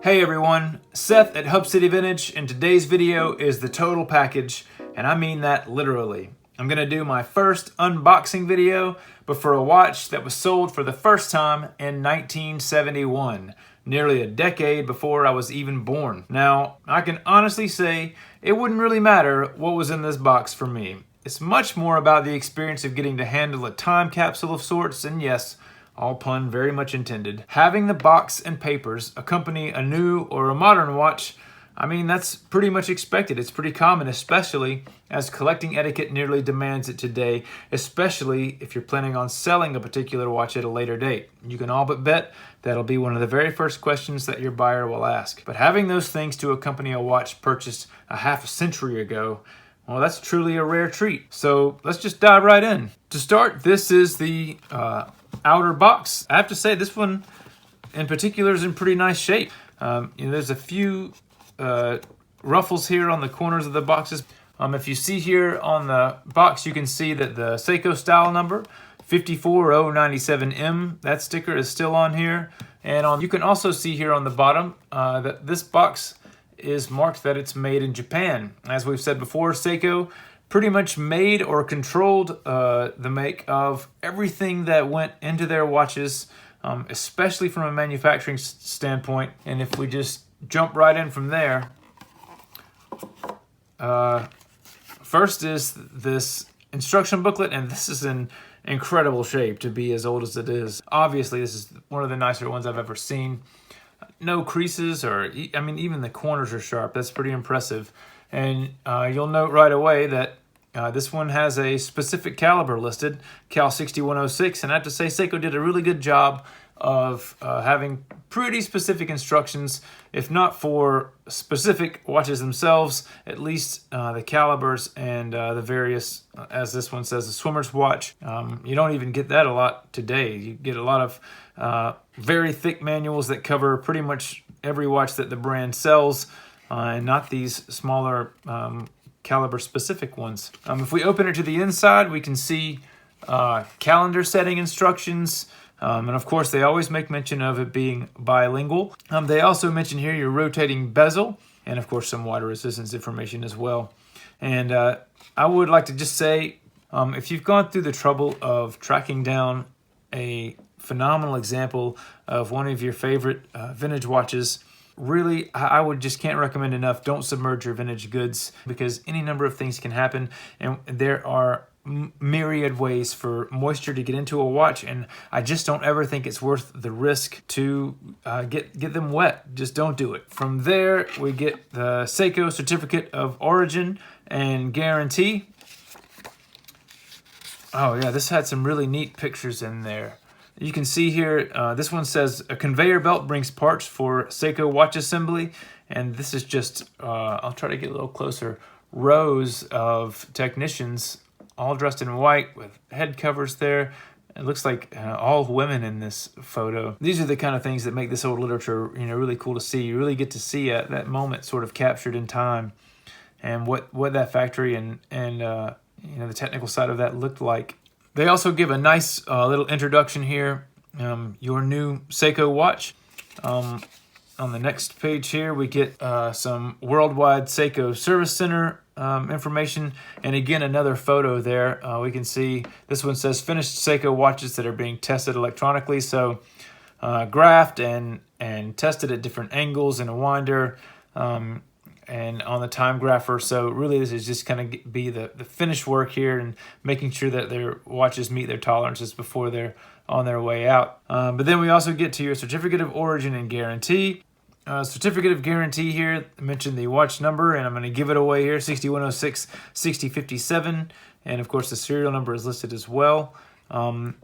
Hey everyone, Seth at Hub City Vintage, and today's video is the total package, and I mean that literally. I'm gonna do my first unboxing video, but for a watch that was sold for the first time in 1971, nearly a decade before I was even born. Now, I can honestly say it wouldn't really matter what was in this box for me. It's much more about the experience of getting to handle a time capsule of sorts, and yes, all pun very much intended. Having the box and papers accompany a new or a modern watch, I mean, that's pretty much expected. It's pretty common, especially as collecting etiquette nearly demands it today, especially if you're planning on selling a particular watch at a later date. You can all but bet that'll be one of the very first questions that your buyer will ask. But having those things to accompany a watch purchased a half a century ago, well, that's truly a rare treat. So let's just dive right in. To start, this is the outer box. I have to say this one in particular is in pretty nice shape. There's a few ruffles here on the corners of the boxes. If you see here on the box, you can see that the Seiko style number 54097M, that sticker is still on here. And you can also see here on the bottom that this box is marked that it's made in Japan. As we've said before, Seiko pretty much made or controlled the make of everything that went into their watches, especially from a manufacturing standpoint. And if we just jump right in from there, first is this instruction booklet, and this is in incredible shape to be as old as it is. Obviously, this is one of the nicer ones I've ever seen. No creases, or I mean, even the corners are sharp. That's pretty impressive. And you'll note right away that this one has a specific caliber listed, Cal 6106, and I have to say Seiko did a really good job of having pretty specific instructions, if not for specific watches themselves, at least the calibers and the various, as this one says, a swimmer's watch. You don't even get that a lot today. You get a lot of very thick manuals that cover pretty much every watch that the brand sells, and not these smaller caliber specific ones. If we open it to the inside, we can see calendar setting instructions. And of course, they always make mention of it being bilingual. They also mention here your rotating bezel, and of course some water resistance information as well. And I would like to just say, if you've gone through the trouble of tracking down a phenomenal example of one of your favorite vintage watches, really, I would just can't recommend enough. Don't submerge your vintage goods, because any number of things can happen, and there are myriad ways for moisture to get into a watch, and I just don't ever think it's worth the risk to get them wet. Just don't do it. From there, we get the Seiko Certificate of Origin and Guarantee. Oh yeah, this had some really neat pictures in there. You can see here, this one says, a conveyor belt brings parts for Seiko watch assembly. And this is just, I'll try to get a little closer, rows of technicians all dressed in white with head covers there. It looks like all women in this photo. These are the kind of things that make this old literature, really cool to see. You really get to see that moment sort of captured in time, and what that factory and the technical side of that looked like. They also give a nice little introduction here, your new Seiko watch. On the next page here, we get some worldwide Seiko Service Center information, and again, another photo there. We can see this one says finished Seiko watches that are being tested electronically, so graphed and tested at different angles in a winder, and on the time grapher. So really this is just kind of be the finished work here, and making sure that their watches meet their tolerances before they're on their way out. But then we also get to your Certificate of Origin and Guarantee. Certificate of Guarantee here, I mentioned the watch number, and I'm going to give it away here, 6106 6057, and of course the serial number is listed as well. March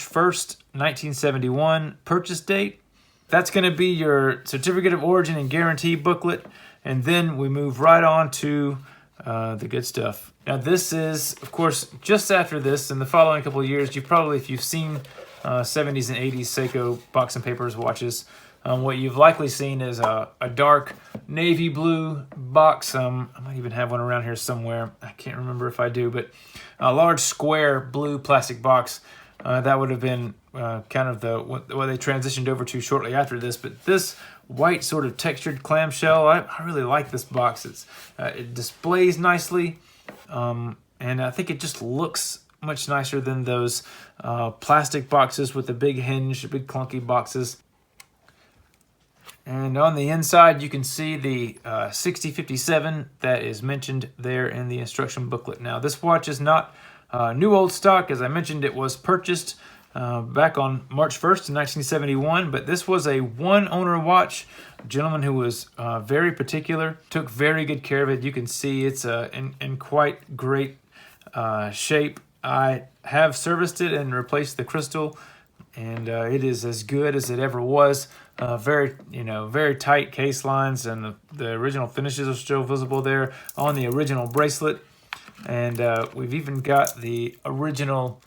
1st, 1971 purchase date. That's going to be your Certificate of Origin and Guarantee booklet. And then we move right on to the good stuff. Now this is, of course, just after this, in the following couple of years, if you've seen 70s and 80s Seiko box and papers watches, what you've likely seen is a dark navy blue box. I might even have one around here somewhere. I can't remember if I do, but a large square blue plastic box that would have been kind of what they transitioned over to shortly after this. But this white sort of textured clamshell, I really like this box. It displays nicely, and I think it just looks much nicer than those plastic boxes with the big hinge, big clunky boxes. And on the inside, you can see the 6057 that is mentioned there in the instruction booklet. Now, this watch is not new old stock. As I mentioned, it was purchased back on March 1st in 1971, but this was a one-owner watch. A gentleman who was very particular, took very good care of it. You can see it's in quite great shape. I have serviced it and replaced the crystal, and it is as good as it ever was. Very tight case lines, and the original finishes are still visible there on the original bracelet. And we've even got the original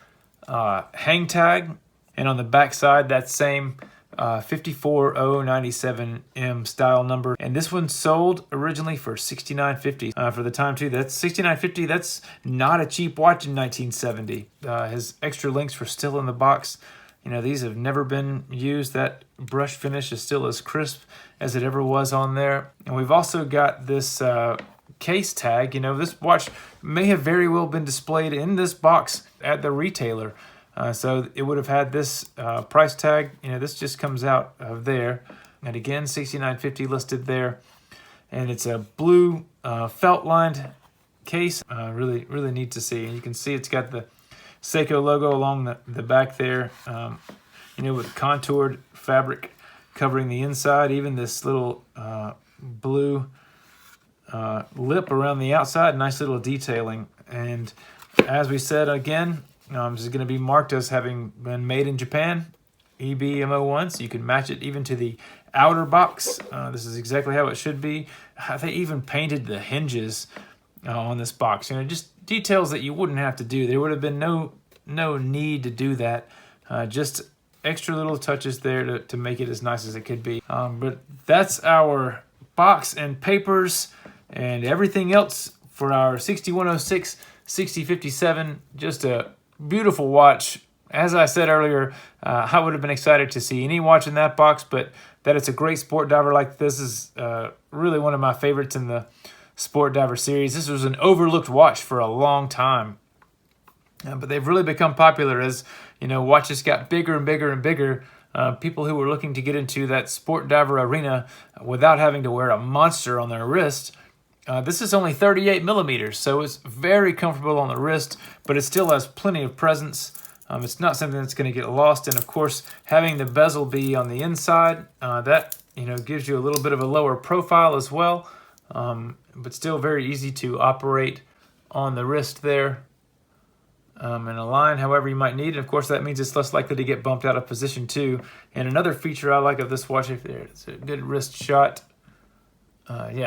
hang tag, and on the back side, that same 54097M style number. And this one sold originally for $69.50 for the time too. That's $69.50. That's not a cheap watch in 1970. His extra links were still in the box. You know, these have never been used. That brush finish is still as crisp as it ever was on there. And we've also got this case tag. You know, this watch may have very well been displayed in this box at the retailer. So it would have had this price tag. You know, this just comes out of there. And again, $69.50 listed there. And it's a blue felt-lined case. Really, really neat to see. And you can see it's got the Seiko logo along the back there, with contoured fabric covering the inside, even this little blue lip around the outside, nice little detailing. And as we said again, this is going to be marked as having been made in Japan, EBMO1, so you can match it even to the outer box. This is exactly how it should be. They even painted the hinges on this box. You know, just details that you wouldn't have to do. There would have been no need to do that. Just extra little touches there to make it as nice as it could be. But that's our box and papers and everything else for our 6106 6057. Just a beautiful watch. As I said earlier, I would have been excited to see any watch in that box, but that it's a great sport diver like this is really one of my favorites in the sport diver series. This was an overlooked watch for a long time, but they've really become popular as, you know, watches got bigger and bigger and bigger. People who were looking to get into that sport diver arena without having to wear a monster on their wrist. This is only 38 millimeters, so it's very comfortable on the wrist, but it still has plenty of presence. It's not something that's going to get lost. And of course, having the bezel be on the inside, that gives you a little bit of a lower profile as well, but still very easy to operate on the wrist there and align however you might need. And of course, that means it's less likely to get bumped out of position too. And another feature I like of this watch, if it's a good wrist shot.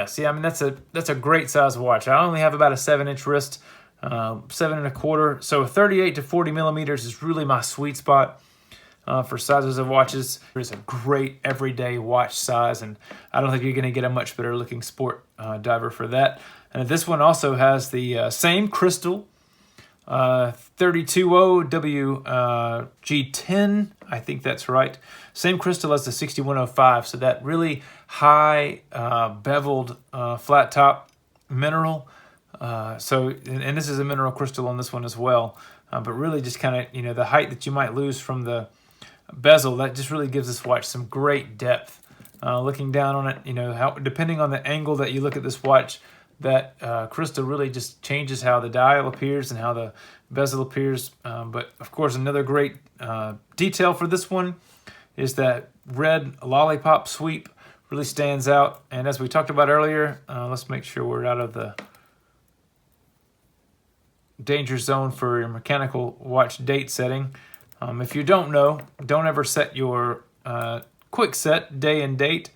See, I mean, that's a great size watch. I only have about a 7-inch wrist. 7 1/4, so 38 to 40 millimeters is really my sweet spot for sizes of watches. It's a great everyday watch size, and I don't think you're going to get a much better looking sport diver for that. And this one also has the same crystal 320WG10, I think that's right. Same crystal as the 6105, so that really high beveled flat top mineral. And this is a mineral crystal on this one as well, but really just kind of, the height that you might lose from the bezel, that just really gives this watch some great depth. Looking down on it, depending on the angle that you look at this watch, that crystal really just changes how the dial appears and how the bezel appears. But of course, another great detail for this one is that red lollipop sweep really stands out. And as we talked about earlier, let's make sure we're out of the danger zone for your mechanical watch date setting. If you don't know, don't ever set your quick set day and date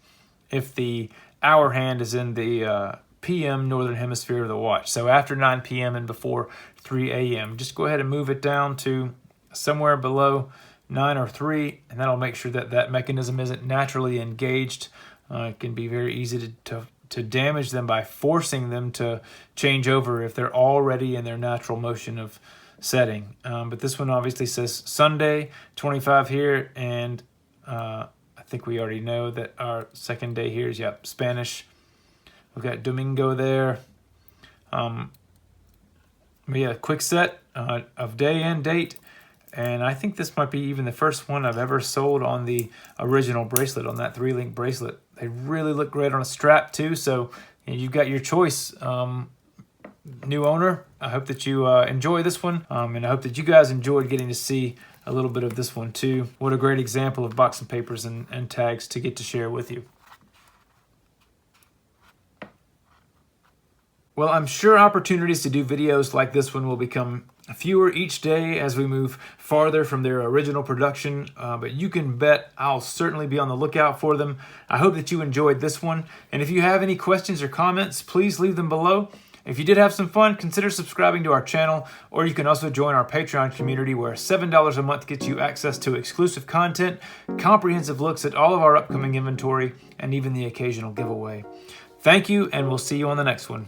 if the hour hand is in the PM northern hemisphere of the watch. So after 9 p.m. and before 3 a.m. Just go ahead and move it down to somewhere below 9 or 3, and that'll make sure that that mechanism isn't naturally engaged. It can be very easy to damage them by forcing them to change over if they're already in their natural motion of setting. But this one obviously says Sunday, 25 here, and I think we already know that our second day here is, Spanish. We've got Domingo there. But yeah, quick set of day and date. And I think this might be even the first one I've ever sold on the original bracelet, on that 3-link bracelet. They really look great on a strap too, so you've got your choice. New owner, I hope that you enjoy this one, and I hope that you guys enjoyed getting to see a little bit of this one too. What a great example of boxing papers and tags to get to share with you. Well, I'm sure opportunities to do videos like this one will become fewer each day as we move farther from their original production, but you can bet I'll certainly be on the lookout for them. I hope that you enjoyed this one, and if you have any questions or comments, please leave them below. If you did have some fun, consider subscribing to our channel, or you can also join our Patreon community where $7 a month gets you access to exclusive content, comprehensive looks at all of our upcoming inventory, and even the occasional giveaway. Thank you, and we'll see you on the next one.